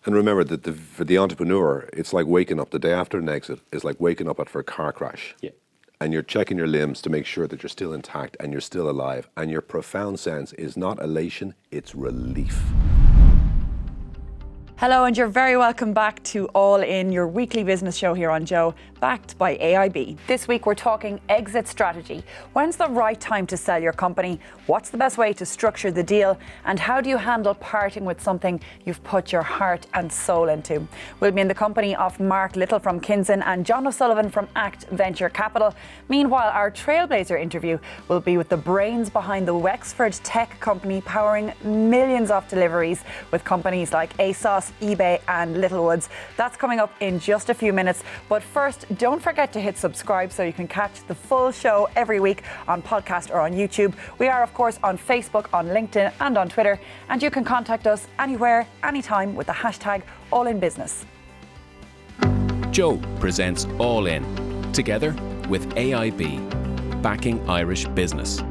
And remember that for the entrepreneur, it's like waking up the day after an exit is like waking up after a car crash. Yeah. And you're checking your limbs to make sure that you're still intact and you're still alive. And your profound sense is not elation, it's relief. Hello, and you're very welcome back to All In, your weekly business show here on Joe, backed by AIB. This week we're talking exit strategy. When's the right time to sell your company? What's the best way to structure the deal? And how do you handle parting with something you've put your heart and soul into? We'll be in the company of Mark Little from Kinson and John O'Sullivan from Act Venture Capital. Meanwhile, our Trailblazer interview will be with the brains behind the Wexford tech company powering millions of deliveries with companies like ASOS, eBay and Littlewoods. That's coming up in just a few minutes. But first, don't forget to hit subscribe so you can catch the full show every week on podcast or on YouTube. We are, of course, on Facebook, on LinkedIn and on Twitter. And you can contact us anywhere, anytime with the hashtag AllInBusiness. Joe presents All In, together with AIB, backing Irish business.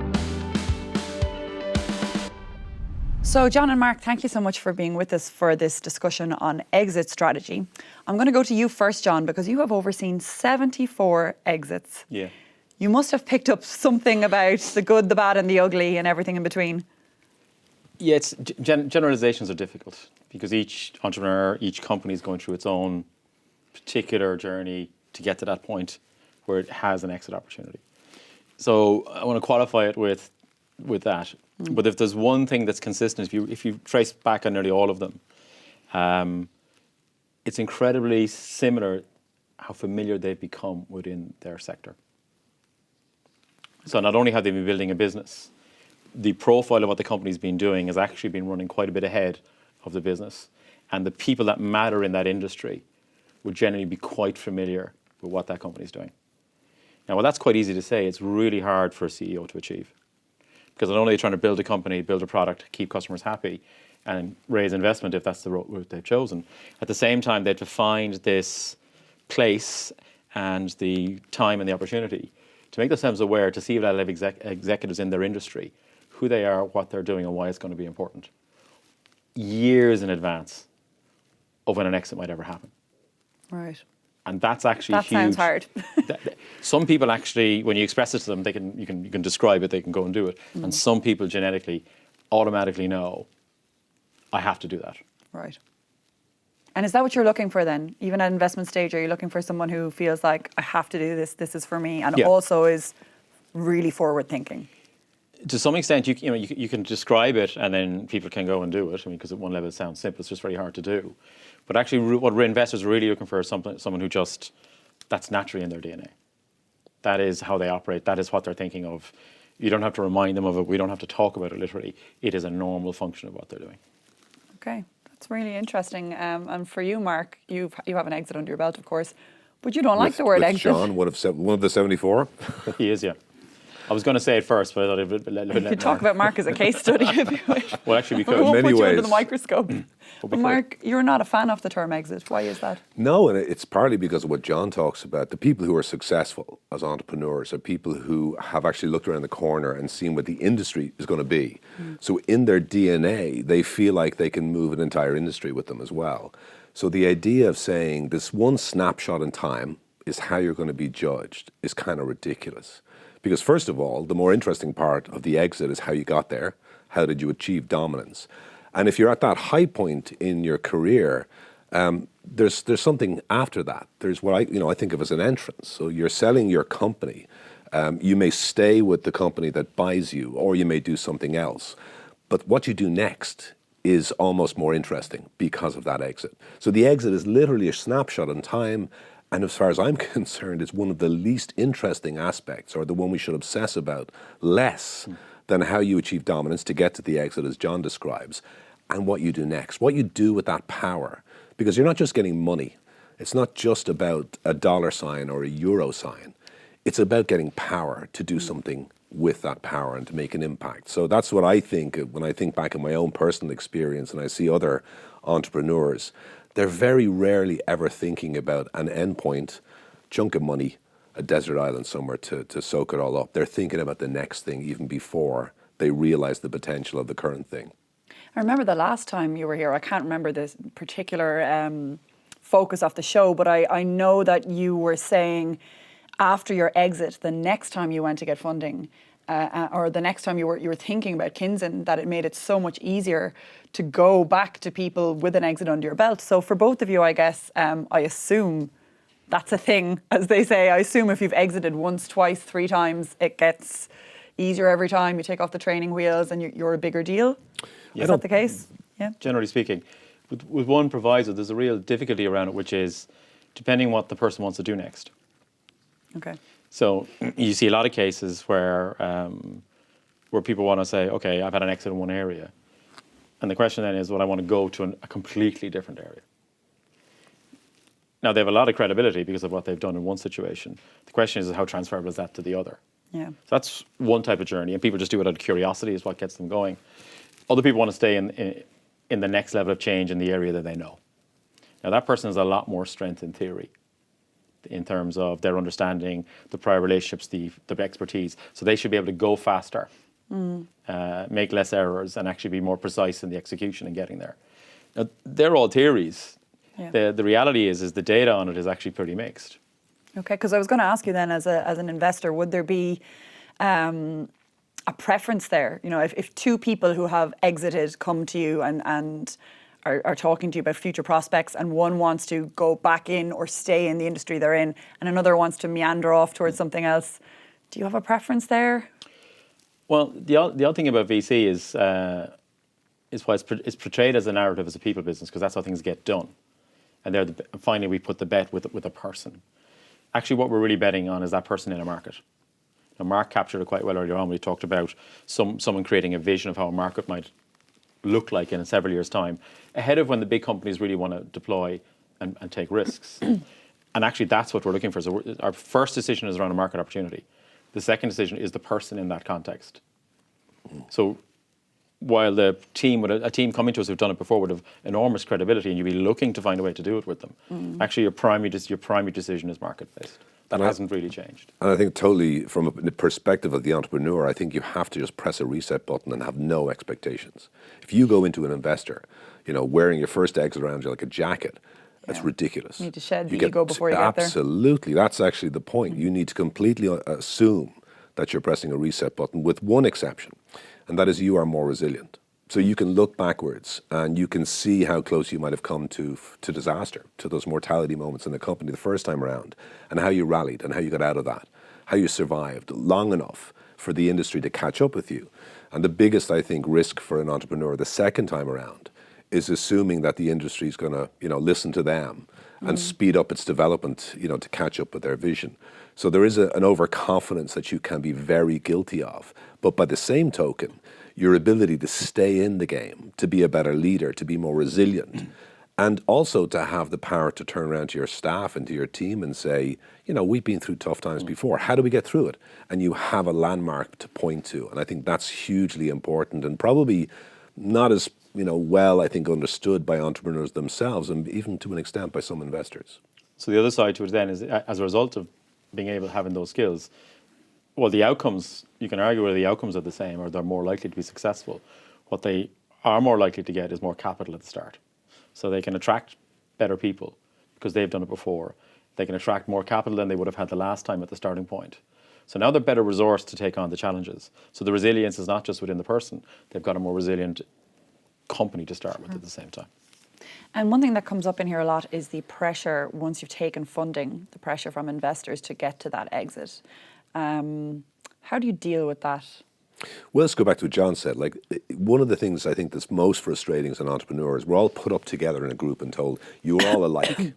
So John and Mark, thank you so much for being with us for this discussion on exit strategy. I'm going to go to you first, John, because you have overseen 74 exits. Yeah. You must have picked up something about the good, the bad and the ugly and everything in between. Yeah, generalizations are difficult because each entrepreneur, each company is going through its own particular journey to get to that point where it has an exit opportunity. So I want to qualify it with that. But if there's one thing that's consistent, if you trace back on nearly all of them, it's incredibly similar how familiar they've become within their sector. So not only have they been building a business, the profile of what the company's been doing has actually been running quite a bit ahead of the business. And the people that matter in that industry would generally be quite familiar with what that company's doing. Now, while that's quite easy to say, it's really hard for a CEO to achieve. Because not only are they trying to build a company, build a product, keep customers happy, and raise investment if that's the route they've chosen. At the same time, they have to find this place and the time and the opportunity to make themselves aware, to see if they'll have executives in their industry, who they are, what they're doing, and why it's going to be important. Years in advance of when an exit might ever happen. Right. And that's actually that huge. Sounds hard. Some people actually, when you express it to them, you can describe it, they can go and do it. And some people genetically, automatically know, I have to do that. Right. And is that what you're looking for then? Even at investment stage, are you looking for someone who feels like, I have to do this, this is for me, and also is really forward thinking? To some extent, you can describe it and then people can go and do it. I mean, because at one level it sounds simple, it's just very hard to do. But actually, what investors are really looking for is someone who that's naturally in their DNA. That is how they operate. That is what they're thinking of. You don't have to remind them of it. We don't have to talk about it literally. It is a normal function of what they're doing. Okay, that's really interesting. And for you, Mark, you have an exit under your belt, of course, but you don't like the word exit. John, one of the 74? He is, yeah. I was going to say it first, but I thought it would let You could talk about Mark as a case study if you wish. Well, actually, we could. We won't In many put you ways. under the microscope. But Mark, you're not a fan of the term exit. Why is that? No, and it's partly because of what John talks about. The people who are successful as entrepreneurs are people who have actually looked around the corner and seen what the industry is going to be. So in their DNA, they feel like they can move an entire industry with them as well. So the idea of saying this one snapshot in time is how you're going to be judged is kind of ridiculous. Because first of all, the more interesting part of the exit is how you got there. How did you achieve dominance? And if you're at that high point in your career, there's something after that. There's what I think of as an entrance. So you're selling your company. You may stay with the company that buys you, or you may do something else. But what you do next is almost more interesting because of that exit. So the exit is literally a snapshot in time. And as far as I'm concerned, it's one of the least interesting aspects, or the one we should obsess about less than how you achieve dominance to get to the exit, as John describes, and what you do next, what you do with that power. Because you're not just getting money. It's not just about a dollar sign or a euro sign. It's about getting power to do something with that power and to make an impact. So that's what I think when I think back in my own personal experience and I see other entrepreneurs. They're very rarely ever thinking about an endpoint, chunk of money, a desert island somewhere to soak it all up. They're thinking about the next thing even before they realize the potential of the current thing. I remember the last time you were here, I can't remember the particular focus of the show, but I know that you were saying after your exit, the next time you went to get funding, or the next time you were thinking about Kinsen, that it made it so much easier to go back to people with an exit under your belt. So for both of you, I guess, I assume that's a thing, as they say. I assume if you've exited once, twice, 3 times, it gets easier every time. You take off the training wheels and you're a bigger deal. Yeah. Is that the case? Yeah. Generally speaking, with one proviso, there's a real difficulty around it, which is depending what the person wants to do next. Okay. So you see a lot of cases where people want to say, okay, I've had an exit in one area. And the question then is, well, I want to go to a completely different area. Now, they have a lot of credibility because of what they've done in one situation. The question is how transferable is that to the other? Yeah. So that's one type of journey, and people just do it out of curiosity is what gets them going. Other people want to stay in the next level of change in the area that they know. Now, that person has a lot more strength in theory in terms of their understanding, the prior relationships, the expertise. So they should be able to go faster, make less errors, and actually be more precise in the execution and getting there. Now, they're all theories. Yeah. The reality is the data on it is actually pretty mixed. Okay, because I was going to ask you then, as an investor, would there be a preference there? You know, if 2 people who have exited come to you and are talking to you about future prospects, and one wants to go back in or stay in the industry they're in, and another wants to meander off towards something else, do you have a preference there? Well, the other thing about VC is why it's portrayed as a narrative as a people business, because that's how things get done. And finally, we put the bet with a person. Actually, what we're really betting on is that person in a market. Now, Mark captured it quite well earlier on. We talked about someone creating a vision of how a market might look like in several years' time, ahead of when the big companies really want to deploy and take risks. And actually, that's what we're looking for. So our first decision is around a market opportunity. The second decision is the person in that context. So while a team coming to us who've done it before would have enormous credibility, and you'd be looking to find a way to do it with them, actually your primary decision is market-based. That hasn't really changed. And I think totally from the perspective of the entrepreneur, I think you have to just press a reset button and have no expectations. If you go into an investor, wearing your first exit around you like a jacket, that's ridiculous. You need to shed the ego before you get there. Absolutely. That's actually the point. You need to completely assume that you're pressing a reset button, with one exception, and that is you are more resilient. So you can look backwards and you can see how close you might have come to disaster, to those mortality moments in the company the first time around, and how you rallied and how you got out of that, how you survived long enough for the industry to catch up with you. And the biggest, I think, risk for an entrepreneur the second time around is assuming that the industry is going to, listen to them and speed up its development, to catch up with their vision. So there is an overconfidence that you can be very guilty of. But by the same token, your ability to stay in the game, to be a better leader, to be more resilient, and also to have the power to turn around to your staff and to your team and say, we've been through tough times before. How do we get through it? And you have a landmark to point to. And I think that's hugely important, and probably not as well, I think, understood by entrepreneurs themselves, and even to an extent by some investors. So the other side to it then is, as a result of being able to having those skills, well, the outcomes, you can argue whether the outcomes are the same or they're more likely to be successful. What they are more likely to get is more capital at the start. So they can attract better people because they've done it before. They can attract more capital than they would have had the last time at the starting point. So now they're better resourced to take on the challenges. So the resilience is not just within the person. They've got a more resilient company to start with at the same time. And one thing that comes up in here a lot is the pressure, once you've taken funding, the pressure from investors to get to that exit. How do you deal with that? Well, let's go back to what John said. Like, one of the things I think that's most frustrating as an entrepreneur is we're all put up together in a group and told you're all alike.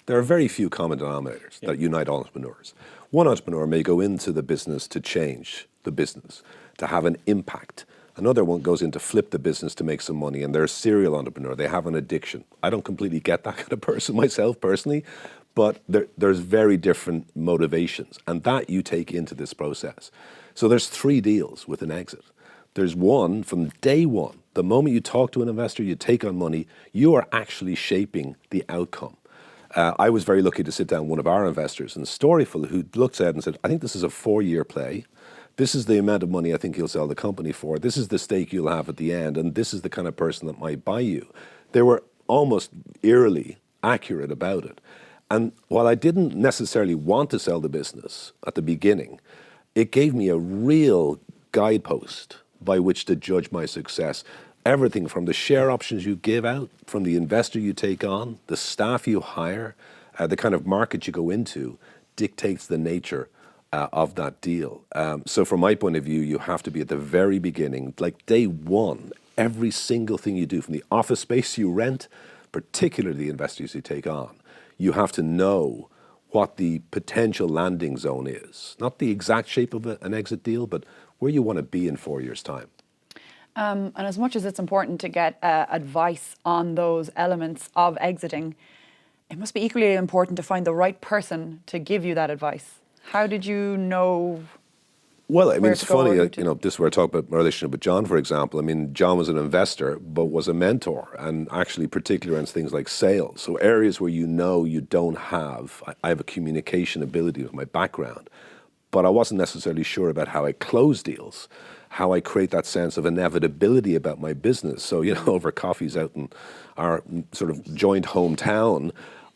There are very few common denominators that unite all entrepreneurs. One entrepreneur may go into the business to change the business, to have an impact. Another one goes in to flip the business to make some money, and they're a serial entrepreneur. They have an addiction. I don't completely get that kind of person myself personally, but there's very different motivations, and that you take into this process. So there's 3 deals with an exit. There's one from day one. The moment you talk to an investor, you take on money, you are actually shaping the outcome. I was very lucky to sit down with one of our investors in Storyful, who looked at it and said, I think this is a 4-year play. This is the amount of money I think you'll sell the company for. This is the stake you'll have at the end. And this is the kind of person that might buy you. They were almost eerily accurate about it. And while I didn't necessarily want to sell the business at the beginning, it gave me a real guidepost by which to judge my success. Everything from the share options you give out, from the investor you take on, the staff you hire, the kind of market you go into dictates the nature of that deal. So from my point of view, you have to be at the very beginning, like day one, every single thing you do, from the office space you rent, particularly the investors you take on, you have to know what the potential landing zone is. Not the exact shape of an exit deal, but where you want to be in 4 years' time. And as much as it's important to get advice on those elements of exiting, it must be equally important to find the right person to give you that advice. How did you know? Well, I mean, it's funny, route? you know, this is where I talk about my relationship with John, for example. I mean, John was an investor, but was a mentor, and actually particularly around things like sales. So areas where you know you don't have, I have a communication ability with my background, but I wasn't necessarily sure about how I close deals, how I create that sense of inevitability about my business. So, you know, over coffees out in our sort of joint hometown,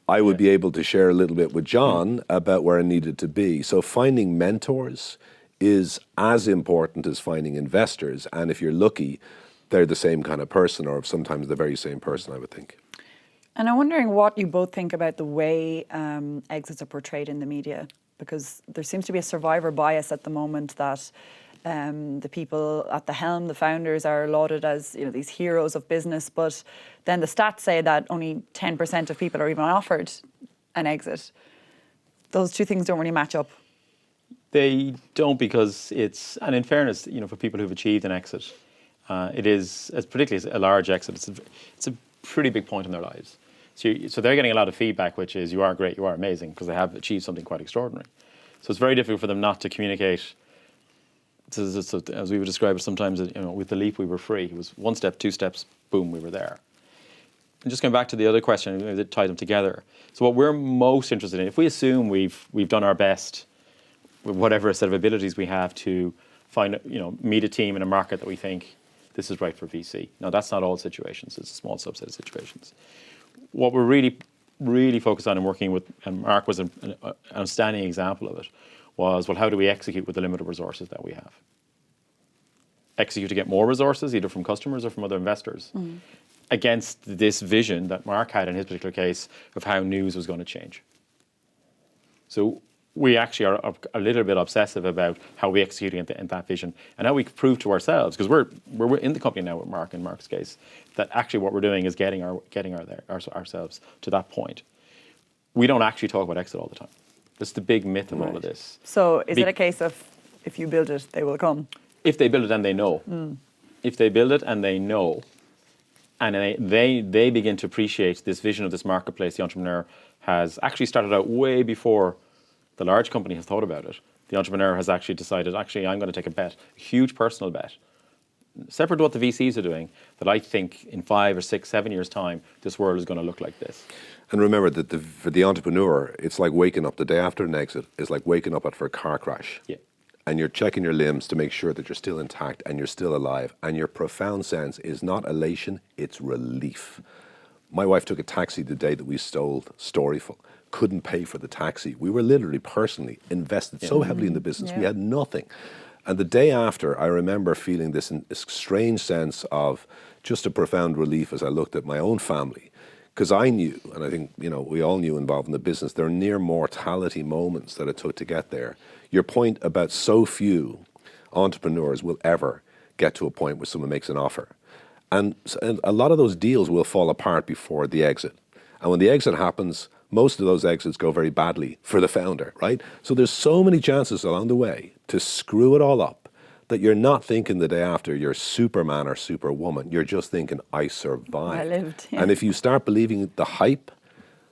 I would be able to share a little bit with John about where I needed to be. So finding mentors is as important as finding investors. And if you're lucky, they're the same kind of person, or sometimes the very same person, I would think. And I'm wondering what you both think about the way exits are portrayed in the media, because there seems to be a survivor bias at the moment that the people at the helm, the founders, are lauded as, you know, these heroes of business, but then the stats say that only 10% of people are even offered an exit. Those two things don't really match up. They don't, because it's, and in fairness, you know, for people who've achieved an exit, it is, as particularly as a large exit, it's a pretty big point in their lives. So they're getting a lot of feedback, which is, you are great, you are amazing, because they have achieved something quite extraordinary. So it's very difficult for them not to communicate. So as we would describe it sometimes, you know, with the leap we were free. It was one step, two steps, boom, we were there. And just going back to the other question, that tied them together. So what we're most interested in, if we assume we've done our best with whatever set of abilities we have to find, you know, meet a team in a market that we think this is right for VC. Now, that's not all situations. It's a small subset of situations. What we're really focused on and working with, and Mark was an outstanding example of it, was, well, how do we execute with the limited resources that we have? Execute to get more resources, either from customers or from other investors, against this vision that Mark had in his particular case of how news was going to change. So we actually are a little bit obsessive about how we execute in that vision, and how we prove to ourselves, because we're in the company now with Mark, in Mark's case, that actually what we're doing is getting ourselves to that point. We don't actually talk about exit all the time. That's the big myth of all of this. So is it a case of, if you build it, they will come? If they build it and they know. If they build it and they know, and they begin to appreciate this vision of this marketplace the entrepreneur has actually started out way before the large company has thought about it. The entrepreneur has actually decided, actually, I'm going to take a bet, a huge personal bet, separate to what the VCs are doing, that I think in 5 or 6, 7 years' time, this world is going to look like this. And remember that for the entrepreneur, it's like waking up the day after an exit. It's like waking up after a car crash. Yeah. And you're checking your limbs to make sure that you're still intact and you're still alive. And your profound sense is not elation, it's relief. My wife took a taxi the day that we stole Storyful. Couldn't pay for the taxi. We were literally personally invested so heavily in the business. We had nothing. And the day after, I remember feeling this strange sense of just a profound relief as I looked at my own family. Because I knew, and I think, you know, we all knew involved in the business, there are near mortality moments that it took to get there. Your point about so few entrepreneurs will ever get to a point where someone makes an offer. And a lot of those deals will fall apart before the exit. And when the exit happens, most of those exits go very badly for the founder, right? So there's so many chances along the way to screw it all up that you're not thinking the day after you're Superman or Superwoman. You're just thinking, I survived. I lived. Yeah. And if you start believing the hype,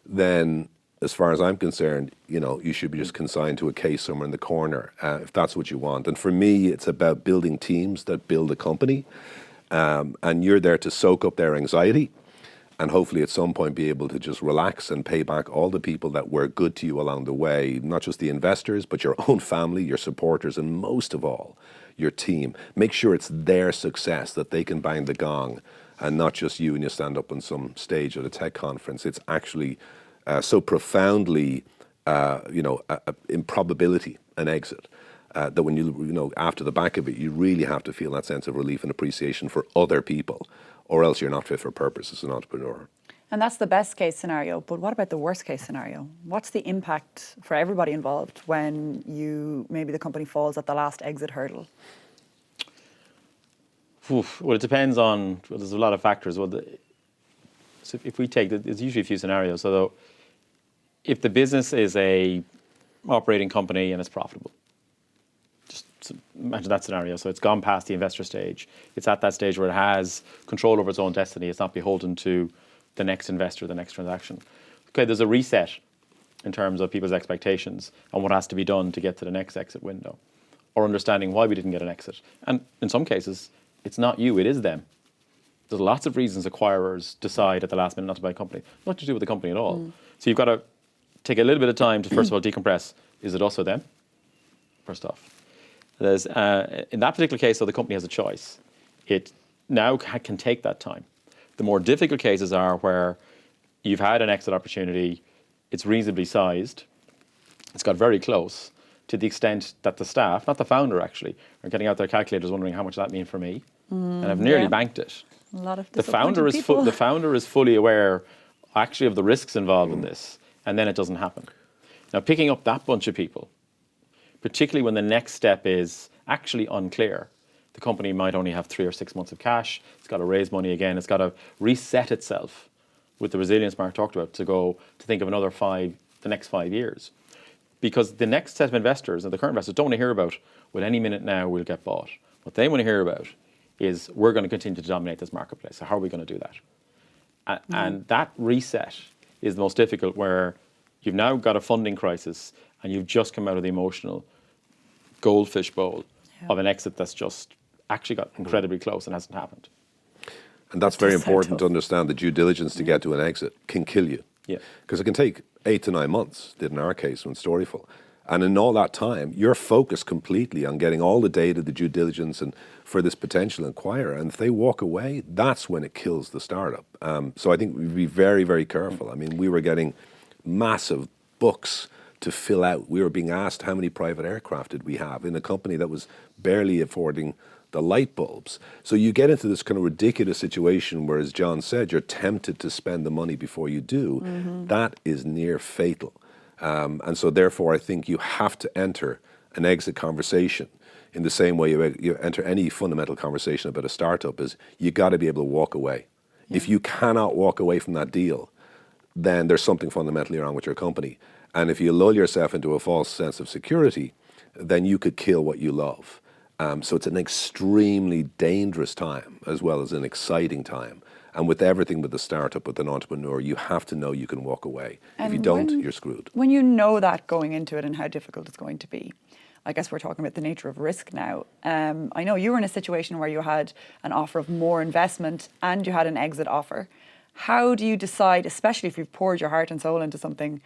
then as far as I'm concerned, you know, you should be just consigned to a case somewhere in the corner, if that's what you want. And for me, it's about building teams that build a company. And you're there to soak up their anxiety and hopefully at some point be able to just relax and pay back all the people that were good to you along the way, not just the investors, but your own family, your supporters, and most of all, your team. Make sure it's their success that they can bang the gong and not just you and you stand up on some stage at a tech conference. It's actually so profoundly, improbability, an exit, that when after the back of it, you really have to feel that sense of relief and appreciation for other people, or else you're not fit for purpose as an entrepreneur. And that's the best case scenario. But what about the worst case scenario? What's the impact for everybody involved when maybe the company falls at the last exit hurdle? Well, it depends on, there's a lot of factors. So if we take, there's usually a few scenarios. So if the business is a operating company and it's profitable, just imagine that scenario. So it's gone past the investor stage. It's at that stage where it has control over its own destiny. It's not beholden to the next investor, the next transaction. Okay, there's a reset in terms of people's expectations and what has to be done to get to the next exit window, or understanding why we didn't get an exit. And in some cases, it's not you, it is them. There's lots of reasons acquirers decide at the last minute not to buy a company. Not to do with the company at all. So you've got to take a little bit of time to, first of all, decompress. Is it us or them? First off. There's, in that particular case, though, the company has a choice. It now can take that time. The more difficult cases are where you've had an exit opportunity, it's reasonably sized, it's got very close, to the extent that the staff, not the founder actually, are getting out their calculators wondering how much that mean for me. And I've nearly banked it. A lot of The founder is fully aware actually of the risks involved in this, and then it doesn't happen. Now, picking up that bunch of people, particularly when the next step is actually unclear, the company might only have 3 or 6 months of cash, it's got to raise money again, it's got to reset itself with the resilience Mark talked about to think of the next 5 years. Because the next set of investors, and the current investors, don't want to hear about, well, any minute now we'll get bought. What they want to hear about is, we're going to continue to dominate this marketplace. So how are we going to do that? And that reset is the most difficult, where you've now got a funding crisis and you've just come out of the emotional goldfish bowl of an exit that's just actually got incredibly close and hasn't happened. And that's very important to understand. The due diligence to get to an exit can kill you. Yeah. Because it can take 8 to 9 months, did in our case when Storyful. And in all that time, you're focused completely on getting all the data, the due diligence, and for this potential acquirer. And if they walk away, that's when it kills the startup. So I think we'd be very, very careful. I mean, we were getting massive books to fill out. We were being asked how many private aircraft did we have in a company that was barely affording the light bulbs. So you get into this kind of ridiculous situation where, as John said, you're tempted to spend the money before you do. That is near fatal. And so therefore, I think you have to enter an exit conversation in the same way you enter any fundamental conversation about a startup, is you got to be able to walk away. If you cannot walk away from that deal, then there's something fundamentally wrong with your company. And if you lull yourself into a false sense of security, then you could kill what you love. So it's an extremely dangerous time as well as an exciting time. And with everything with the startup, with an entrepreneur, you have to know you can walk away. And if you don't, you're screwed. When you know that going into it and how difficult it's going to be, I guess we're talking about the nature of risk now. I know you were in a situation where you had an offer of more investment and you had an exit offer. How do you decide, especially if you've poured your heart and soul into something,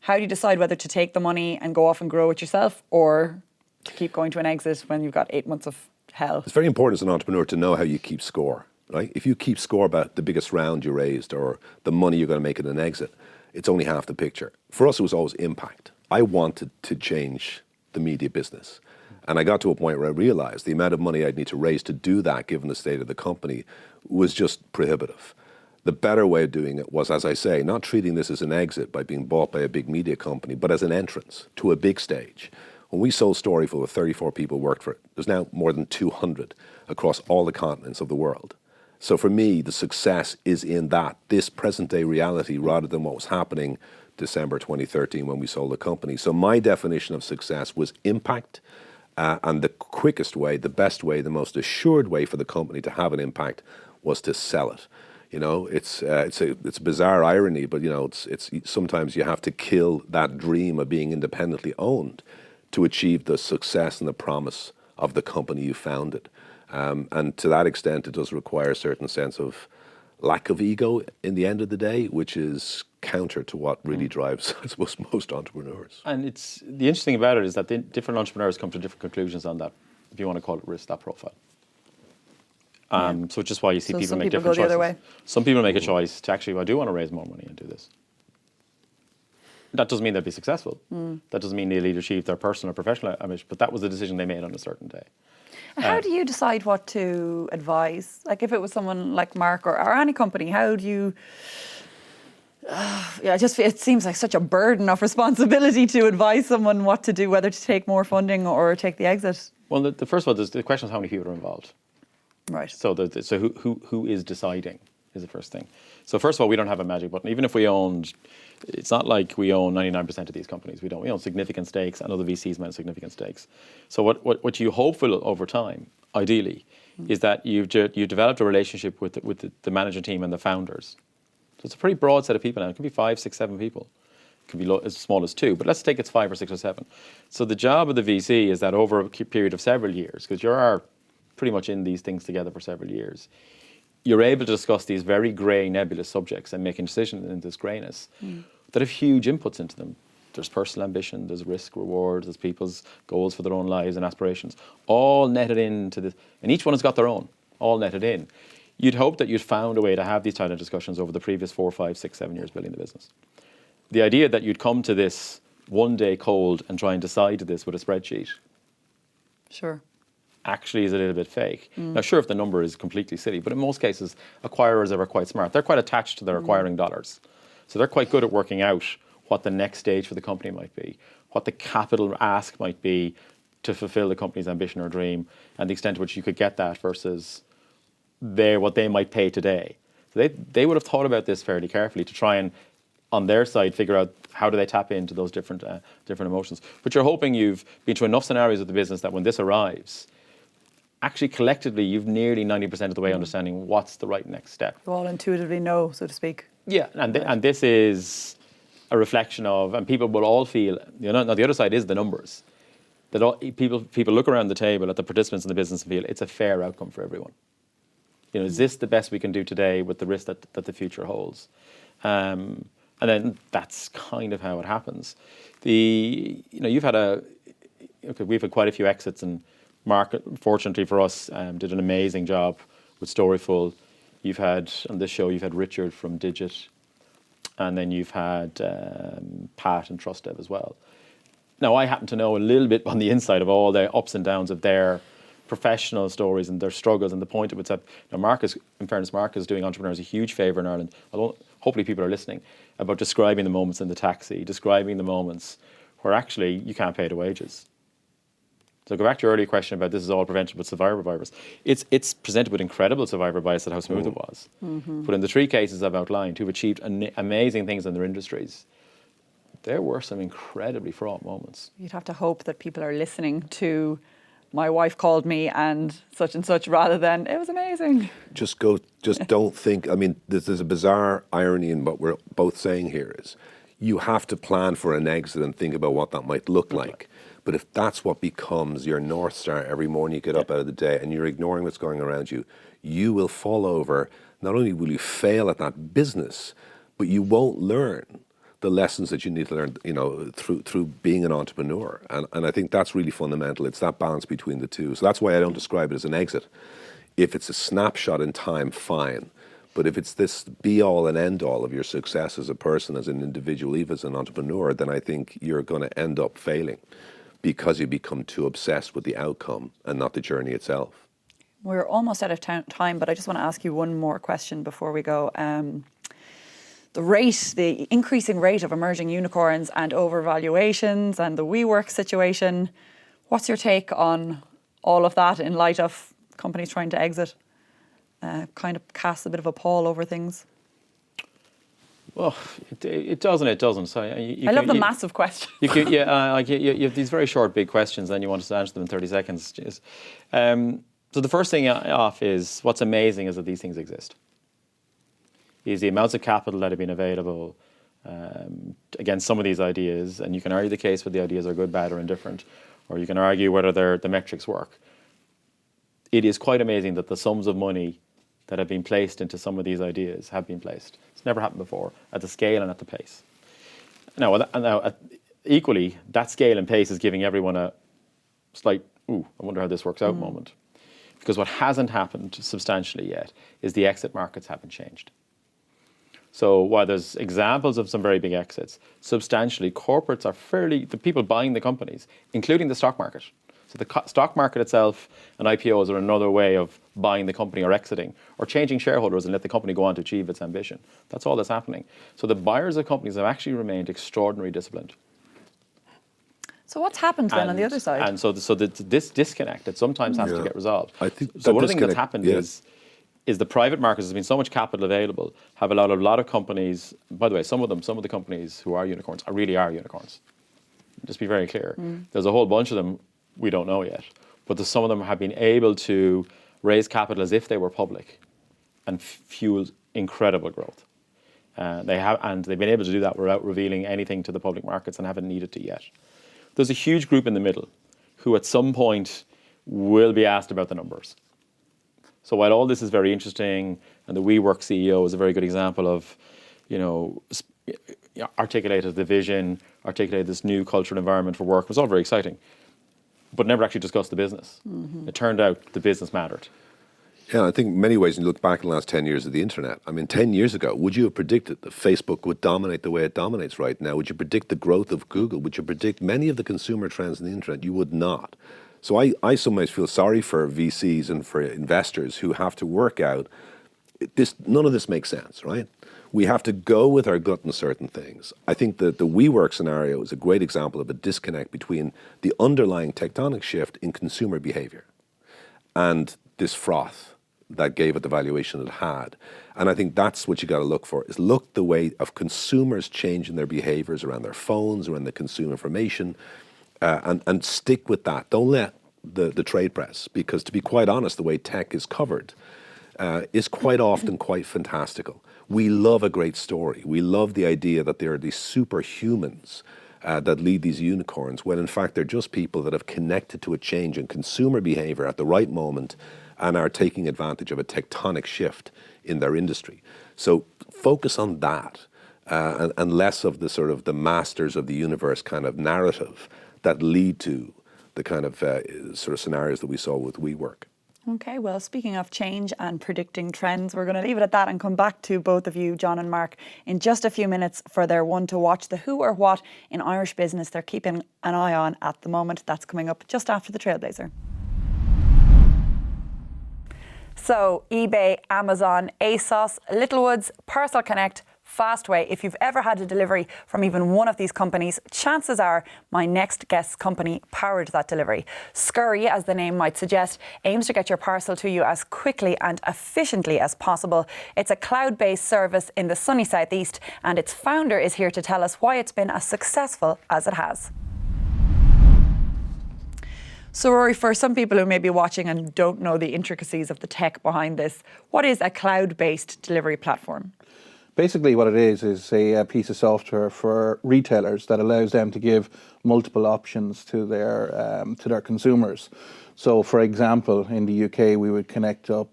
how do you decide whether to take the money and go off and grow it yourself, or to keep going to an exit when you've got 8 months of hell? It's very important as an entrepreneur to know how you keep score, right? If you keep score about the biggest round you raised or the money you're going to make in an exit, it's only half the picture. For us, it was always impact. I wanted to change the media business. And I got to a point where I realized the amount of money I'd need to raise to do that, given the state of the company, was just prohibitive. The better way of doing it was, as I say, not treating this as an exit by being bought by a big media company, but as an entrance to a big stage. When we sold Storyful, 34 people worked for it. There's now more than 200 across all the continents of the world. So for me, the success is in that, this present day reality, rather than what was happening December 2013 when we sold the company. So my definition of success was impact, and the quickest way, the best way, the most assured way for the company to have an impact was to sell it. You know, it's a bizarre irony, but you know, it's sometimes you have to kill that dream of being independently owned to achieve the success and the promise of the company you founded. And to that extent, it does require a certain sense of lack of ego in the end of the day, which is counter to what really drives, I suppose, most entrepreneurs. And it's the interesting about it is that the different entrepreneurs come to different conclusions on that, if you want to call it risk, that profile. So which is why you see So people some make people different go the choices. other way. Some people make a choice to actually, well, I do want to raise more money and do this. That doesn't mean they'll be successful. That doesn't mean they'll either achieve their personal or professional image, but that was the decision they made on a certain day. How do you decide what to advise? Like if it was someone like Mark or any company, how do you... it seems like such a burden of responsibility to advise someone what to do, whether to take more funding or take the exit. Well, the first of all, the question is how many people are involved. Right. So who is deciding is the first thing. So first of all, we don't have a magic button. Even if we owned, it's not like we own 99% of these companies. We don't. We own significant stakes, and other VCs might have significant stakes. So what you hope will over time, ideally, is that you've developed a relationship with the management team and the founders. So it's a pretty broad set of people now. It can be 5, 6, 7 people. It can be as small as 2, but let's take it's 5 or 6 or 7. So the job of the VC is that over a period of several years, because you are pretty much in these things together for several years, you're able to discuss these very grey, nebulous subjects and making decisions in this greyness that have huge inputs into them. There's personal ambition, there's risk, reward, there's people's goals for their own lives and aspirations, all netted into this, and each one has got their own, all netted in. You'd hope that you'd found a way to have these kind of discussions over the previous 4, 5, 6, 7 years building the business. The idea that you'd come to this one day cold and try and decide this with a spreadsheet Sure. actually is a little bit fake. Now, sure, if the number is completely silly, but in most cases, acquirers are quite smart. They're quite attached to their acquiring dollars. So they're quite good at working out what the next stage for the company might be, what the capital ask might be to fulfill the company's ambition or dream, and the extent to which you could get that versus what they might pay today. So they would have thought about this fairly carefully to try and, on their side, figure out how do they tap into those different emotions. But you're hoping you've been through enough scenarios of the business that when this arrives, actually collectively you've nearly 90% of the way understanding what's the right next step. You all intuitively know, so to speak. Yeah, and this is a reflection of, and people will all feel, now the other side is the numbers, that people look around the table at the participants in the business and feel it's a fair outcome for everyone. Is this the best we can do today with the risk that the future holds? And then that's kind of how it happens. We've had quite a few exits, and Mark, fortunately for us, did an amazing job with Storyful. You've had, on this show, you've had Richard from Digit, and then you've had Pat and TrustDev as well. Now, I happen to know a little bit on the inside of all the ups and downs of their professional stories and their struggles, and the point of it's that Mark is doing entrepreneurs a huge favour in Ireland. Hopefully people are listening, about describing the moments in the taxi, describing the moments where actually you can't pay the wages. So go back to your earlier question about this is all preventable with survivor bias. It's presented with incredible survivor bias at how smooth it was. But in the 3 cases I've outlined, who've achieved amazing things in their industries, there were some incredibly fraught moments. You'd have to hope that people are listening to my wife called me and such, rather than it was amazing. Just don't think, there's a bizarre irony in what we're both saying here is you have to plan for an exit and think about what that might look like. But if that's what becomes your North Star every morning you get up out of the day and you're ignoring what's going around you, you will fall over. Not only will you fail at that business, but you won't learn the lessons that you need to learn, through being an entrepreneur. And I think that's really fundamental. It's that balance between the two. So that's why I don't describe it as an exit. If it's a snapshot in time, fine. But if it's this be-all and end-all of your success as a person, as an individual, even as an entrepreneur, then I think you're going to end up failing because you become too obsessed with the outcome and not the journey itself. We're almost out of time, but I just want to ask you one more question before we go. The increasing rate of emerging unicorns and overvaluations and the WeWork situation, what's your take on all of that in light of companies trying to exit? Kind of casts a bit of a pall over things. Well, it does and it doesn't. So I love the massive question. You have these very short, big questions, and you want us to answer them in 30 seconds. So the first thing off is what's amazing is that these things exist. Is the amounts of capital that have been available against some of these ideas, and you can argue the case whether the ideas are good, bad, or indifferent, or you can argue whether the metrics work. It is quite amazing that the sums of money that have been placed into some of these ideas have been placed. It's never happened before at the scale and at the pace. Now, equally, that scale and pace is giving everyone a slight, ooh, I wonder how this works out moment. Because what hasn't happened substantially yet is the exit markets haven't changed. So while there's examples of some very big exits, substantially corporates are the people buying the companies, including the stock market. So the stock market itself and IPOs are another way of buying the company or exiting or changing shareholders and let the company go on to achieve its ambition. That's all that's happening. So the buyers of companies have actually remained extraordinarily disciplined. So what's happened then on the other side? And so this disconnect that sometimes has to get resolved. I think so one of the things that's happened is the private markets, there's been so much capital available, have allowed a lot of companies, by the way, some of the companies who are unicorns really are unicorns. Just be very clear. There's a whole bunch of them we don't know yet, but some of them have been able to raise capital as if they were public and fueled incredible growth. They've been able to do that without revealing anything to the public markets and haven't needed to yet. There's a huge group in the middle who at some point will be asked about the numbers. So while all this is very interesting, and the WeWork CEO is a very good example of, articulated the vision, articulated this new cultural environment for work, it was all very exciting, but never actually discussed the business. It turned out the business mattered. Yeah, I think in many ways, when you look back in the last 10 years of the internet, 10 years ago, would you have predicted that Facebook would dominate the way it dominates right now? Would you predict the growth of Google? Would you predict many of the consumer trends in the internet? You would not. So I sometimes feel sorry for VCs and for investors who have to work out this. None of this makes sense, right? We have to go with our gut in certain things. I think that the WeWork scenario is a great example of a disconnect between the underlying tectonic shift in consumer behavior and this froth that gave it the valuation it had. And I think that's what you got to look for, is look the way of consumers changing their behaviors around their phones, around the consumer information, and stick with that. Don't let the trade press, because to be quite honest, the way tech is covered is quite often quite fantastical. We love a great story. We love the idea that there are these superhumans that lead these unicorns, when in fact they're just people that have connected to a change in consumer behavior at the right moment and are taking advantage of a tectonic shift in their industry. So focus on that and less of the sort of the masters of the universe kind of narrative that lead to the kind of sort of scenarios that we saw with WeWork. Okay, well, speaking of change and predicting trends, we're going to leave it at that and come back to both of you, John and Mark, in just a few minutes for their one to watch, the who or what in Irish business they're keeping an eye on at the moment. That's coming up just after the Trailblazer. So eBay, Amazon, ASOS, Littlewoods, Parcel Connect, Fastway. If you've ever had a delivery from even one of these companies, chances are my next guest's company powered that delivery. Scurry, as the name might suggest, aims to get your parcel to you as quickly and efficiently as possible. It's a cloud-based service in the sunny southeast, and its founder is here to tell us why it's been as successful as it has. So Rory, for some people who may be watching and don't know the intricacies of the tech behind this, what is a cloud-based delivery platform? Basically what it is a piece of software for retailers that allows them to give multiple options to their consumers. So for example, in the UK we would connect up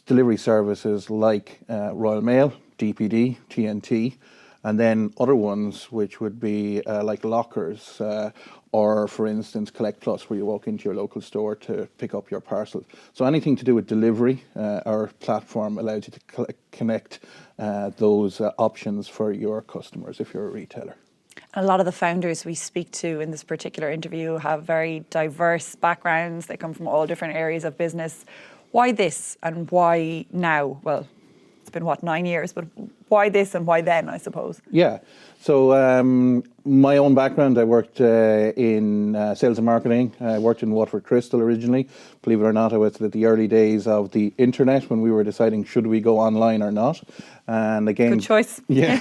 delivery services like Royal Mail, DPD, TNT, and then other ones which would be like lockers, or for instance Collect Plus, where you walk into your local store to pick up your parcel. So anything to do with delivery, our platform allows you to connect those options for your customers if you're a retailer. A lot of the founders we speak to in this particular interview have very diverse backgrounds. They come from all different areas of business. Why this and why now? Well, it's been 9 years, but why this and why then, I suppose? Yeah. So my own background, I worked in sales and marketing. I worked in Waterford Crystal originally. Believe it or not, I was at the early days of the internet when we were deciding should we go online or not. And again, good choice. Yeah,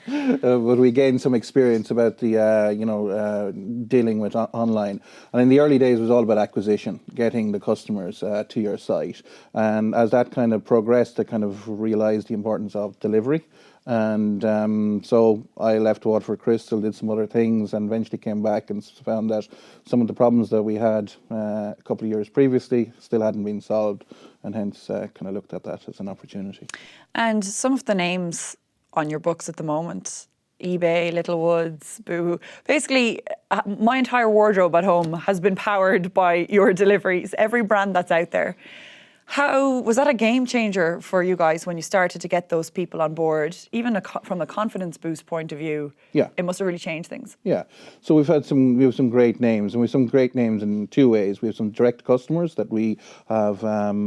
but we gained some experience about the dealing with online. And in the early days, it was all about acquisition, getting the customers to your site. And as that kind of progressed, I kind of realised the importance of delivery. And so I left Waterford Crystal, did some other things, and eventually came back and found that some of the problems that we had a couple of years previously still hadn't been solved, and hence kind of looked at that as an opportunity. And some of the names on your books at the moment, eBay, Little Woods, Boohoo. Basically, my entire wardrobe at home has been powered by your deliveries, every brand that's out there. How was that a game changer for you guys when you started to get those people on board? Even from a confidence boost point of view, Yeah. It must have really changed things. Yeah, so we have some great names, and we have some great names in two ways. We have some direct customers that we have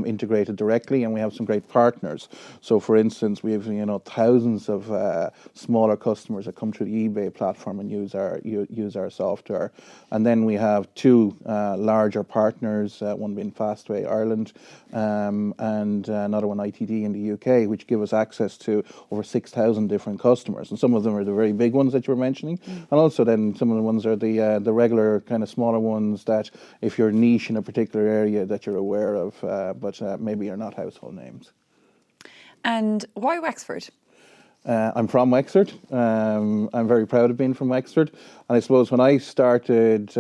integrated directly, and we have some great partners. So, for instance, we have thousands of smaller customers that come through the eBay platform and use our software, and then we have two larger partners, one being Fastway Ireland, and another one ITD in the UK, which give us access to over 6,000 different customers, and some of them are the very big ones that you were mentioning, and also then some of the ones are the regular kind of smaller ones that if you're niche in a particular area that you're aware of, but maybe are not household names. And why Wexford? I'm from Wexford. I'm very proud of being from Wexford, and I suppose when I started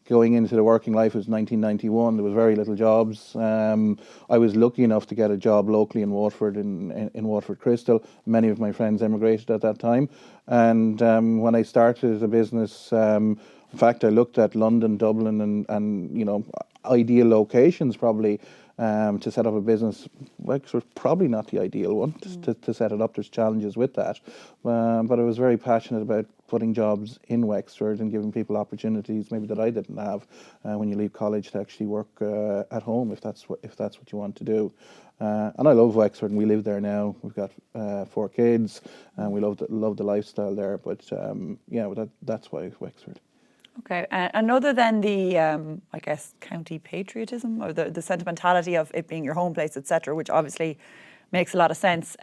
going into the working life, it was 1991. There was very little jobs. I was lucky enough to get a job locally in Waterford, in Waterford Crystal. Many of my friends emigrated at that time. And when I started the business, in fact, I looked at London, Dublin, and ideal locations probably to set up a business. Wexford probably not the ideal one to set it up. There's challenges with that. But I was very passionate about putting jobs in Wexford and giving people opportunities maybe that I didn't have when you leave college to actually work at home if that's what you want to do. And I love Wexford, and we live there now. We've got 4 kids, and we love the lifestyle there. But that's why Wexford. Okay, and other than the, I guess, county patriotism or the sentimentality of it being your home place, etc., which obviously makes a lot of sense,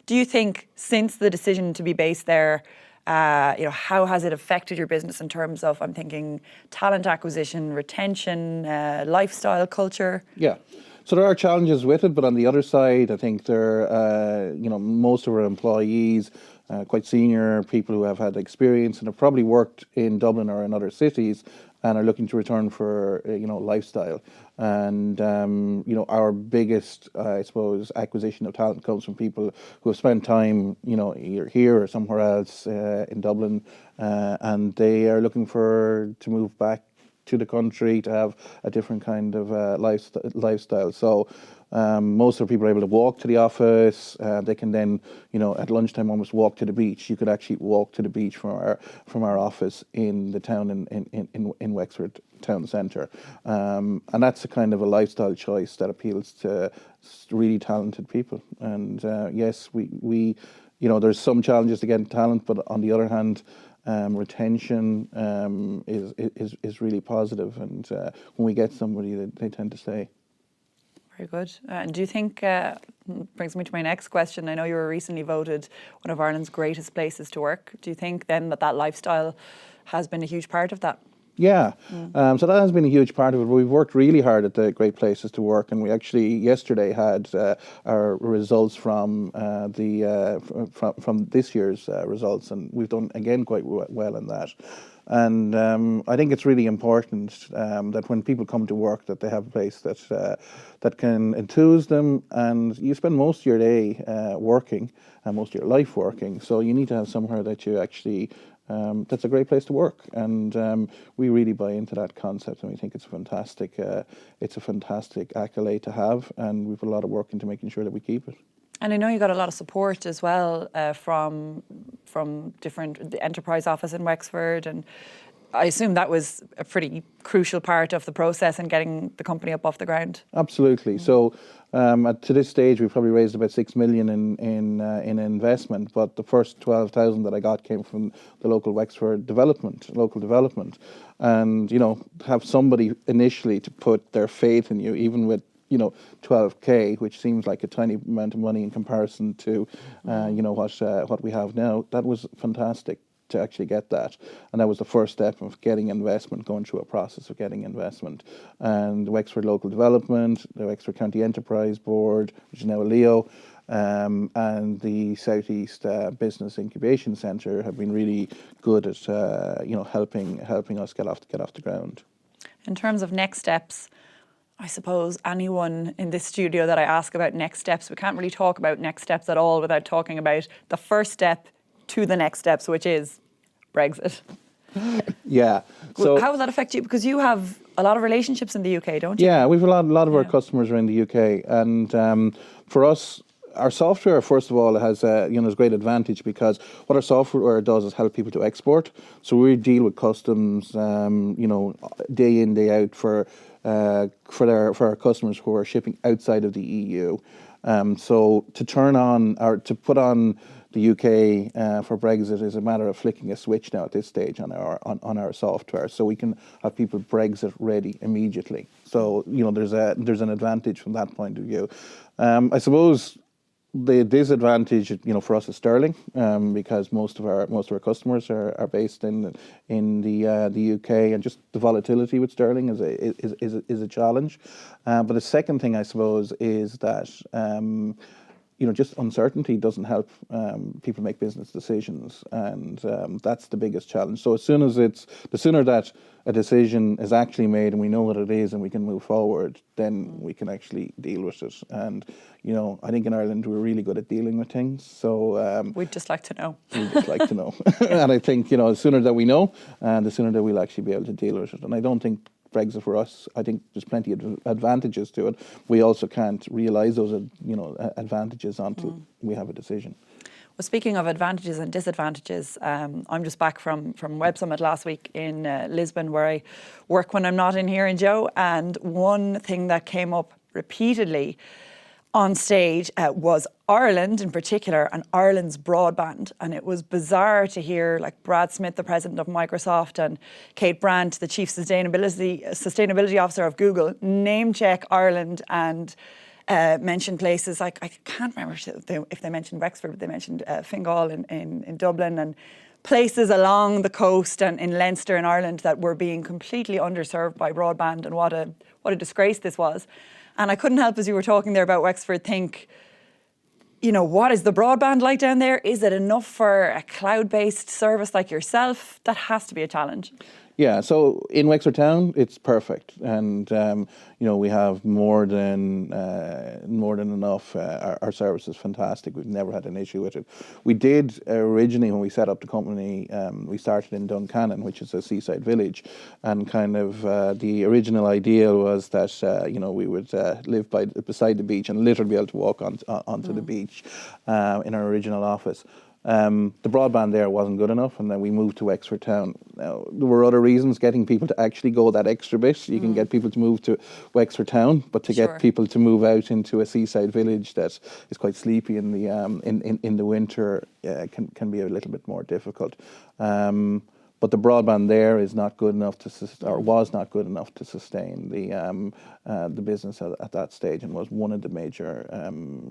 do you think since the decision to be based there, how has it affected your business in terms of, I'm thinking, talent acquisition, retention, lifestyle, culture? Yeah. So there are challenges with it, but on the other side, I think most of our employees, quite senior people who have had experience and have probably worked in Dublin or in other cities and are looking to return for lifestyle. And our biggest, I suppose, acquisition of talent comes from people who have spent time, either here or somewhere else in Dublin, and they are looking to move back to the country to have a different kind of lifestyle. So most of the people are able to walk to the office. They can then, at lunchtime almost walk to the beach. You could actually walk to the beach from our office in the town in Wexford town centre. And that's a kind of a lifestyle choice that appeals to really talented people. And yes, we there's some challenges to getting talent, but on the other hand, retention is really positive, and when we get somebody, they tend to stay. Very good. And do you think, brings me to my next question, I know you were recently voted one of Ireland's greatest places to work. Do you think then that lifestyle has been a huge part of that? Yeah, so that has been a huge part of it. We've worked really hard at the Great Places to Work, and we actually yesterday had our results from from this year's results, and we've done again quite well in that. And I think it's really important that when people come to work, that they have a place that can enthuse them. And you spend most of your day working, and most of your life working, so you need to have somewhere that you actually. That's a great place to work, and we really buy into that concept, and we think it's a fantastic accolade to have, and we put a lot of work into making sure that we keep it. And I know you got a lot of support as well from the enterprise office in Wexford, and I assume that was a pretty crucial part of the process in getting the company up off the ground. Absolutely. So to this stage, we've probably raised about 6 million in investment, but the first 12,000 that I got came from the local Wexford local development, and have somebody initially to put their faith in you, even with 12k, which seems like a tiny amount of money in comparison to what we have now. That was fantastic to actually get that, and that was the first step of getting investment, going through a process of getting investment. And the Wexford Local Development, the Wexford County Enterprise Board, which is now a Leo, and the Southeast Business Incubation Centre have been really good at helping us get off the ground. In terms of next steps, I suppose anyone in this studio that I ask about next steps, we can't really talk about next steps at all without talking about the first step to the next steps, which is Brexit. Yeah. So how will that affect you? Because you have a lot of relationships in the UK, don't you? yeah, we've a lot of our customers are in the UK, and for us, our software, first of all, has has great advantage, because what our software does is help people to export. So we deal with customs, day in, day out for our customers who are shipping outside of the EU. So to turn on or to put on the UK for Brexit is a matter of flicking a switch now at this stage on our software, so we can have people Brexit ready immediately. So there's an advantage from that point of view. I suppose the disadvantage, for us is sterling, because most of our customers are based in the UK, and just the volatility with sterling is a challenge. But the second thing, I suppose, is that just uncertainty doesn't help people make business decisions, and that's the biggest challenge. So the sooner that a decision is actually made and we know what it is and we can move forward, then we can actually deal with it. And I think in Ireland we're really good at dealing with things. So we'd just like to know. We'd just like to know, and I think the sooner that we know, the sooner that we'll actually be able to deal with it. And I don't think Brexit for us, I think there's plenty of advantages to it. We also can't realise those advantages until we have a decision. Well, speaking of advantages and disadvantages, I'm just back from Web Summit last week in Lisbon, where I work when I'm not in here in Joe. And one thing that came up repeatedly on stage was Ireland in particular, and Ireland's broadband. And it was bizarre to hear like Brad Smith, the president of Microsoft, and Kate Brandt, the chief sustainability officer of Google, name check Ireland and mention places like, I can't remember if they mentioned Wexford, but they mentioned Fingal in Dublin, and places along the coast and in Leinster in Ireland that were being completely underserved by broadband, and what a disgrace this was. And I couldn't help, as you were talking there about Wexford, think, what is the broadband like down there? Is it enough for a cloud-based service like yourself? That has to be a challenge. Yeah, so in Wexford Town, it's perfect, and we have more than enough. Our service is fantastic. We've never had an issue with it. We did originally, when we set up the company, we started in Duncannon, which is a seaside village, and kind of the original idea was that we would live beside the beach and literally be able to walk onto the beach in our original office. The broadband there wasn't good enough, and then we moved to Wexford Town. Now, there were other reasons getting people to actually go that extra bit. You can get people to move to Wexford Town, but to get people to move out into a seaside village that is quite sleepy in the winter can be a little bit more difficult. But the broadband there is not good enough was not good enough to sustain the business at that stage, and was one of the major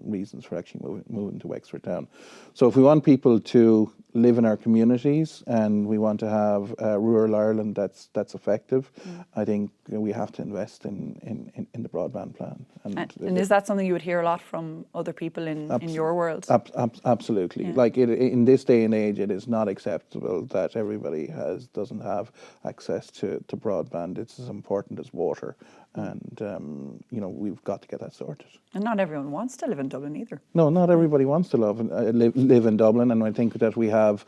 reasons for actually moving to Wexford Town. So if we want people to live in our communities and we want to have rural Ireland that's effective, I think we have to invest in the broadband plan. And is that something you would hear a lot from other people in your world? Absolutely. Yeah. Like in this day and age, it is not acceptable that everybody doesn't have access to broadband. It's as important as water, and we've got to get that sorted. And not everyone wants to live in Dublin either. No, not everybody wants to live in Dublin, and I think that we have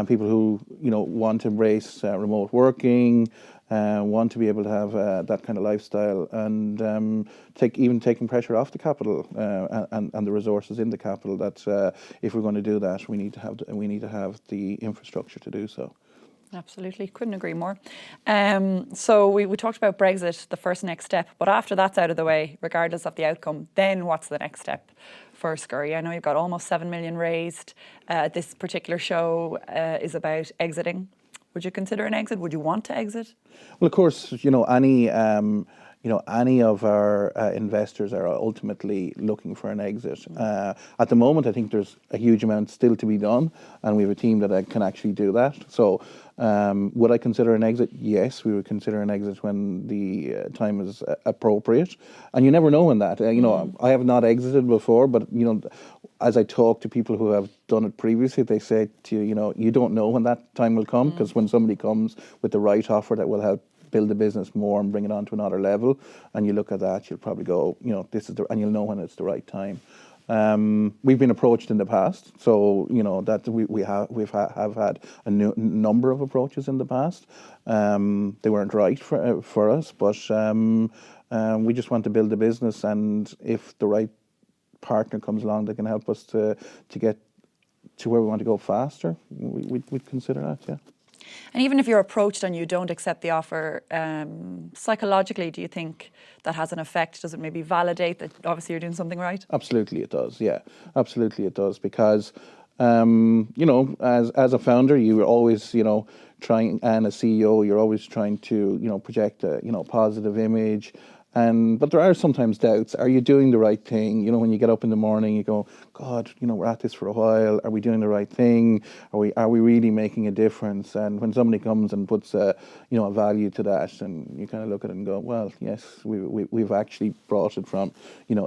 people who want to embrace remote working, want to be able to have that kind of lifestyle, and taking pressure off the capital and the resources in the capital. That if we're going to do that, we need to have the infrastructure to do so. Absolutely, couldn't agree more. So we talked about Brexit, the first next step, but after that's out of the way, regardless of the outcome, then what's the next step for Scurry? I know you've got almost 7 million raised. This particular show is about exiting. Would you consider an exit? Would you want to exit? Well, of course, any any of our investors are ultimately looking for an exit. At the moment, I think there's a huge amount still to be done, and we have a team that can actually do that. So would I consider an exit? Yes, we would consider an exit when the time is appropriate. And you never know when that. I have not exited before, but as I talk to people who have done it previously, they say to you, you don't know when that time will come, because when somebody comes with the right offer that will help build the business more and bring it on to another level, and you look at that, you'll probably go, this is and you'll know when it's the right time. We've been approached in the past, so that we've had a number of approaches in the past. They weren't right for us, but we just want to build a business, and if the right partner comes along that can help us to get to where we want to go faster, we'd consider that. Yeah. And even if you're approached and you don't accept the offer, psychologically, do you think that has an effect? Does it maybe validate that obviously you're doing something right? Absolutely it does, yeah. Absolutely it does, because, as a founder, you are always, trying, and a CEO, you're always trying to, project a, positive image. But there are sometimes doubts. Are you doing the right thing? When you get up in the morning, you go, God, we're at this for a while. Are we doing the right thing? Are we really making a difference? And when somebody comes and puts a value to that, and you kind of look at it and go, well, yes, we've actually brought it from,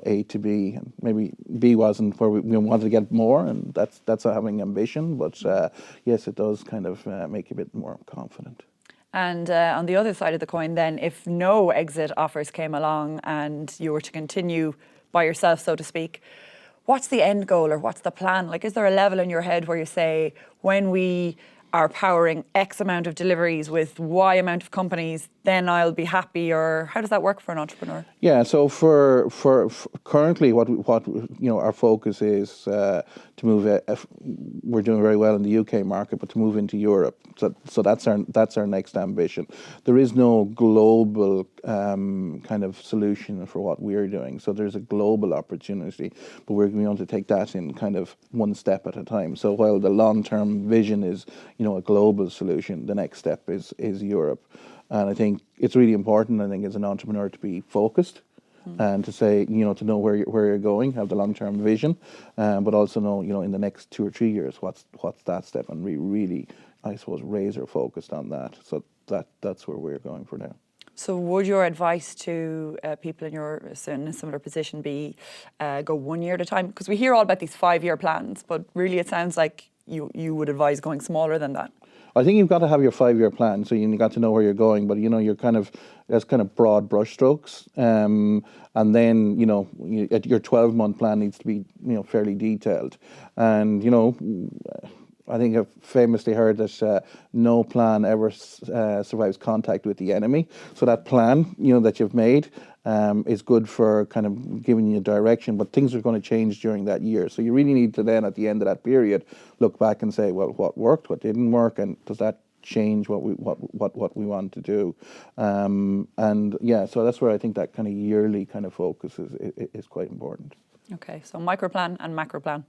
A to B. And maybe B wasn't where we wanted to get more, and that's having ambition. But yes, it does kind of make you a bit more confident. And on the other side of the coin then, if no exit offers came along and you were to continue by yourself, so to speak, what's the end goal, or what's the plan? Like, is there a level in your head where you say, when we are powering X amount of deliveries with Y amount of companies, then I'll be happy? Or how does that work for an entrepreneur? Yeah, so for currently what our focus is to move. We're doing very well in the UK market, but to move into Europe. So that's our next ambition. There is no global kind of solution for what we're doing. So there's a global opportunity, but we want to take that in kind of one step at a time. So while the long-term vision is a global solution, the next step is Europe. And I think it's really important, I think, as an entrepreneur to be focused and to say, to know where you're going, have the long-term vision, but also know, in the next 2 or 3 years, what's that step, and really, I suppose, razor focused on that. So that's where we're going for now. So would your advice to people in a similar position be go 1 year at a time? Because we hear all about these 5-year plans, but really it sounds like you would advise going smaller than that. I think you've got to have your 5-year plan, so you've got to know where you're going. But you're that's kind of broad brushstrokes, and then your 12-month plan needs to be fairly detailed. And I think I've famously heard that no plan ever survives contact with the enemy. So that plan that you've made is good for kind of giving you direction, but things are going to change during that year. So you really need to then, at the end of that period, look back and say, well, what worked, what didn't work, and does that change what we want to do? And yeah, so that's where I think that kind of yearly kind of focus is quite important. Okay, so micro plan and macro plan.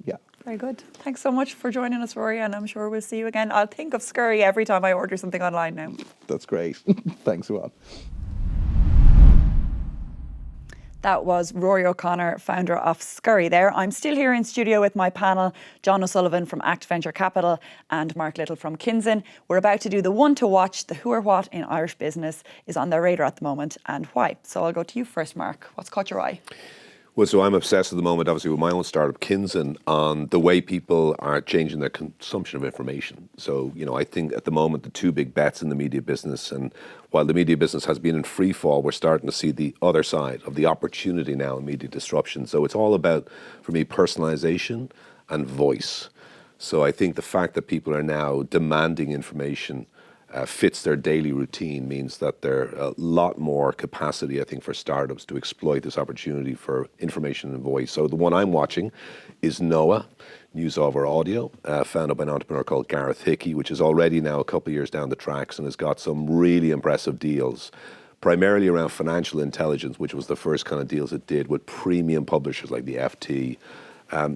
Yeah. Very good. Thanks so much for joining us, Rory, and I'm sure we'll see you again. I'll think of Scurry every time I order something online now. That's great. Thanks a lot. That was Rory O'Connor, founder of Scurry there. I'm still here in studio with my panel, John O'Sullivan from Act Venture Capital and Mark Little from Kinsen. We're about to do the one to watch. The who or what in Irish business is on their radar at the moment, and why. So I'll go to you first, Mark. What's caught your eye? Well, so I'm obsessed at the moment, obviously, with my own startup, Kinsen, on the way people are changing their consumption of information. So, I think at the moment, the two big bets in the media business, and while the media business has been in free fall, we're starting to see the other side of the opportunity now in media disruption. So it's all about, for me, personalization and voice. So I think the fact that people are now demanding information fits their daily routine means that there are a lot more capacity, I think, for startups to exploit this opportunity for information and voice. So the one I'm watching is Noah, News Over Audio, founded by an entrepreneur called Gareth Hickey, which is already now a couple of years down the tracks and has got some really impressive deals, primarily around financial intelligence, which was the first kind of deals it did with premium publishers like the FT.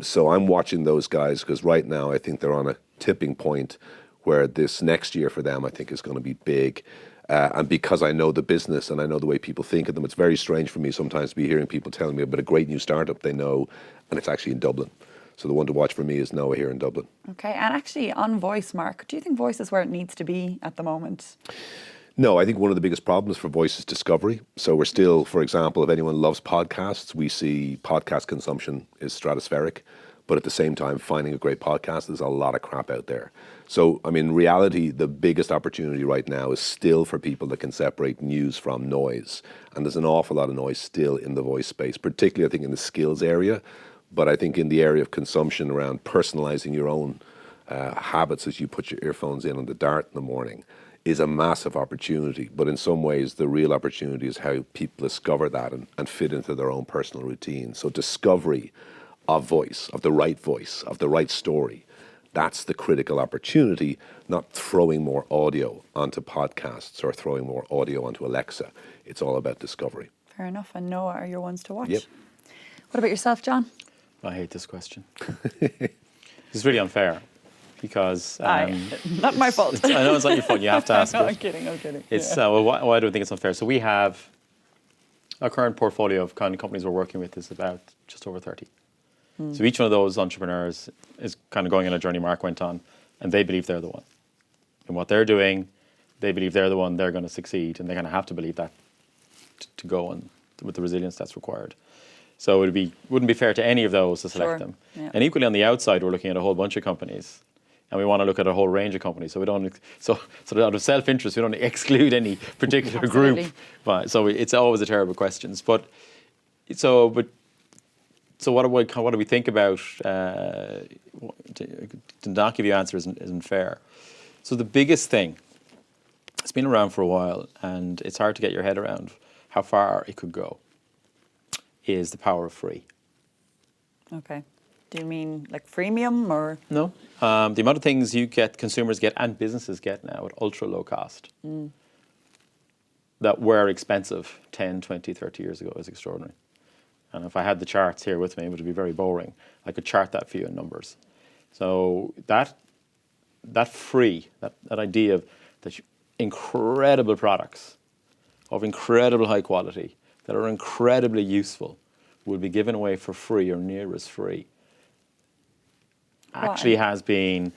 So I'm watching those guys because right now I think they're on a tipping point where this next year for them, I think, is going to be big. And because I know the business and I know the way people think of them, it's very strange for me sometimes to be hearing people telling me about a great new startup they know, and it's actually in Dublin. So the one to watch for me is Noah here in Dublin. Okay, and actually on voice, Mark, do you think voice is where it needs to be at the moment? No, I think one of the biggest problems for voice is discovery. So we're still, for example, if anyone loves podcasts, we see podcast consumption is stratospheric. But at the same time, finding a great podcast, there's a lot of crap out there. So, I mean, in reality, the biggest opportunity right now is still for people that can separate news from noise. And there's an awful lot of noise still in the voice space, particularly, I think, in the skills area. But I think in the area of consumption around personalizing your own habits as you put your earphones in on the dart in the morning is a massive opportunity. But in some ways, the real opportunity is how people discover that and fit into their own personal routine. So discovery of voice, of the right story, that's the critical opportunity, not throwing more audio onto podcasts or throwing more audio onto Alexa. It's all about discovery. Fair enough. And Noah are your ones to watch. Yep. What about yourself, John? I hate this question. It's really unfair because... not my fault. I know it's not your fault. You have to ask No, it. I'm kidding. It's, well, why do I think it's unfair? So we have... Our current portfolio of kind of companies we're working with is about just over 30. So each one of those entrepreneurs is kind of going on a journey Mark went on, and they believe they're the one. In what they're doing, they believe they're the one, they're going to succeed, and they're going to have to believe that to go on with the resilience that's required. So wouldn't be fair to any of those to select them. Yeah. And equally on the outside, we're looking at a whole bunch of companies, and we want to look at a whole range of companies. So we don't, so out of self-interest, we don't exclude any particular Absolutely. group. But so it's always a terrible question. So what do we think about? To not give you answers isn't fair. So the biggest thing, it's been around for a while, and it's hard to get your head around how far it could go, is the power of free. Okay. Do you mean like freemium or? No. The amount of things consumers get, and businesses get now at ultra low cost that were expensive 10, 20, 30 years ago is extraordinary. And if I had the charts here with me, it would be very boring. I could chart that for you in numbers. So that free, that idea of that incredible products of incredible high quality that are incredibly useful will be given away for free or near as free actually has been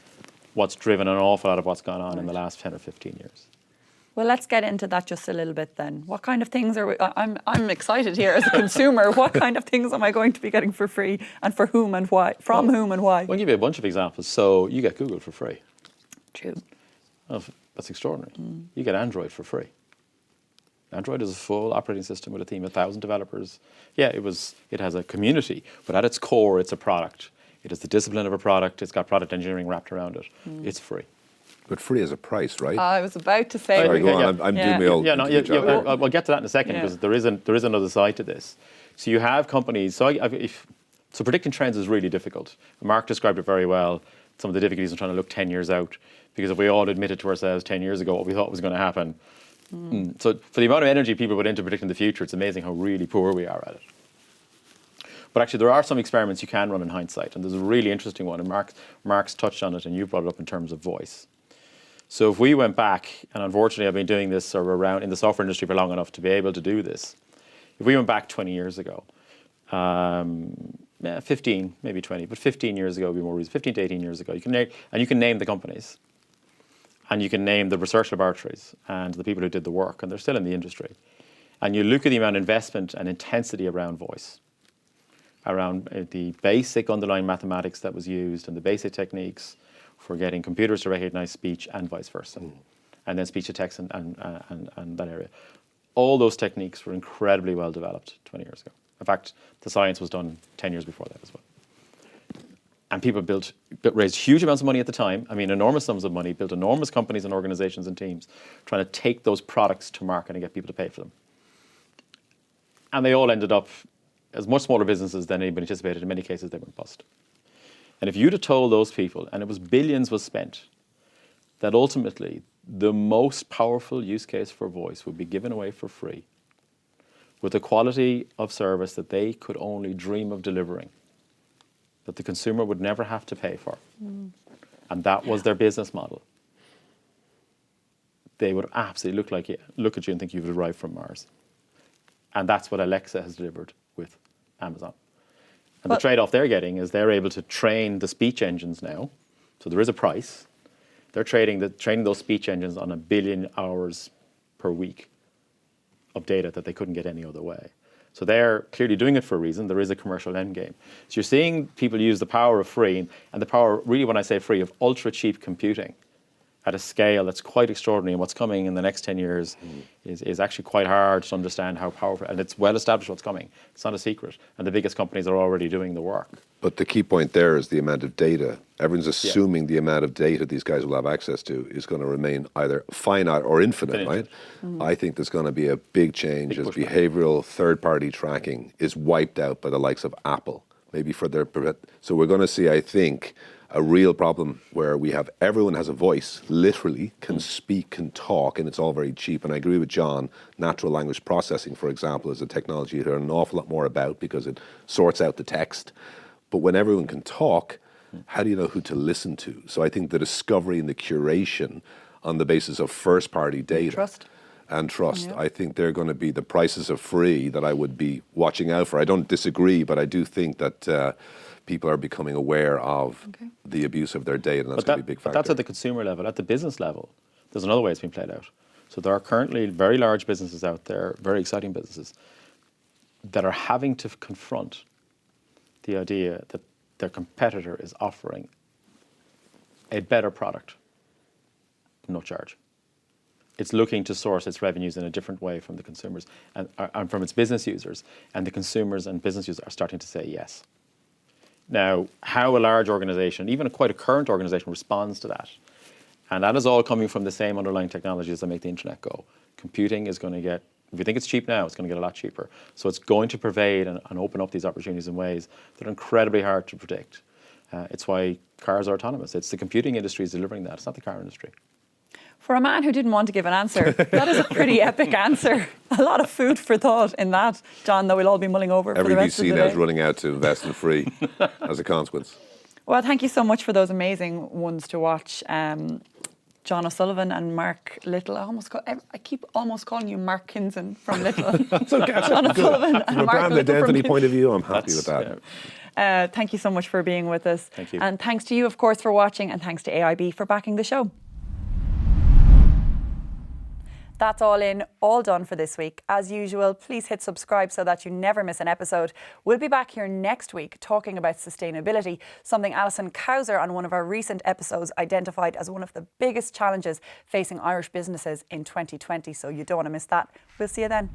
what's driven an awful lot of what's gone on in the last 10 or 15 years. Well, let's get into that just a little bit then. What kind of things are we, I'm excited here as a consumer. What kind of things am I going to be getting for free, and for whom and why? From whom and why? I'll give you a bunch of examples. So you get Google for free. True. Oh, that's extraordinary. You get Android for free. Android is a full operating system with a team of 1,000 developers. Yeah, it has a community, but at its core, it's a product. It is the discipline of a product. It's got product engineering wrapped around it. It's free. But free as a price, right? I was about to say. Sorry, go on. I'm doing my own. I'll get to that in a second because there is another side to this. So you have companies. So predicting trends is really difficult. Mark described it very well. Some of the difficulties in trying to look 10 years out, because if we all admitted to ourselves 10 years ago what we thought was going to happen, so for the amount of energy people put into predicting the future, it's amazing how really poor we are at it. But actually, there are some experiments you can run in hindsight, and there's a really interesting one, and Mark's touched on it, and you brought it up in terms of voice. So if we went back, and unfortunately I've been doing this or around in the software industry for long enough to be able to do this, if we went back 20 years ago, 15, maybe 20, but 15 years ago would be more reasonable, 15 to 18 years ago, you can name the companies, and you can name the research laboratories and the people who did the work, and they're still in the industry. And you look at the amount of investment and intensity around voice, around the basic underlying mathematics that was used and the basic techniques for getting computers to recognize speech and vice versa, and then speech to text and that area. All those techniques were incredibly well developed 20 years ago. In fact, the science was done 10 years before that as well. And people raised huge amounts of money at the time, enormous sums of money, built enormous companies and organizations and teams trying to take those products to market and get people to pay for them. And they all ended up as much smaller businesses than anybody anticipated. In many cases, they went bust. And if you'd have told those people, and it was billions was spent, that ultimately the most powerful use case for voice would be given away for free with a quality of service that they could only dream of delivering, that the consumer would never have to pay for. And that was their business model. they would absolutely look at you and think you've arrived from Mars. And that's what Alexa has delivered with Amazon. And the trade-off they're getting is they're able to train the speech engines now. So there is a price. They're training those speech engines on 1 billion hours per week of data that they couldn't get any other way. So they're clearly doing it for a reason. There is a commercial end game. So you're seeing people use the power of free, and the power, really when I say free, of ultra cheap computing at a scale that's quite extraordinary. And what's coming in the next 10 years is actually quite hard to understand how powerful, and it's well established what's coming. It's not a secret. And the biggest companies are already doing the work. But the key point there is the amount of data. Everyone's assuming the amount of data these guys will have access to is going to remain either finite or infinite, right? I think there's going to be a big change as behavioral third-party tracking is wiped out by the likes of Apple, maybe for their... So we're going to see, I think, a real problem where we have everyone has a voice, literally, can speak, can talk, and it's all very cheap. And I agree with John, natural language processing, for example, is a technology you hear an awful lot more about because it sorts out the text. But when everyone can talk, how do you know who to listen to? So I think the discovery and the curation on the basis of first-party data and trust, I think they're going to be the prices of free that I would be watching out for. I don't disagree, but I do think that people are becoming aware of the abuse of their data, and that's going to be a big factor. But that's at the consumer level. At the business level, there's another way it's being played out. So there are currently very large businesses out there, very exciting businesses, that are having to confront the idea that their competitor is offering a better product, no charge. It's looking to source its revenues in a different way from the consumers and from its business users. And the consumers and business users are starting to say yes. Now, how a large organization, even quite a current organization, responds to that, and that is all coming from the same underlying technologies that make the internet go. Computing is going to get, if you think it's cheap now, it's going to get a lot cheaper. So it's going to pervade and open up these opportunities in ways that are incredibly hard to predict. It's why cars are autonomous. It's the computing industry is delivering that. It's not the car industry. For a man who didn't want to give an answer, that is a pretty epic answer. A lot of food for thought in that, John, that we'll all be mulling over for the rest of the day. Every VC now is running out to invest in free as a consequence. Well, thank you so much for those amazing ones to watch. John O'Sullivan and Mark Little. I keep almost calling you Mark Kinson from Little. That's okay. John O'Sullivan and From a Mark brand Little identity from point of view, I'm happy with that. Thank you so much for being with us. Thank you. And thanks to you, of course, for watching, and thanks to AIB for backing the show. That's all in, all done for this week. As usual, please hit subscribe so that you never miss an episode. We'll be back here next week talking about sustainability, something Alison Cowser on one of our recent episodes identified as one of the biggest challenges facing Irish businesses in 2020. So you don't want to miss that. We'll see you then.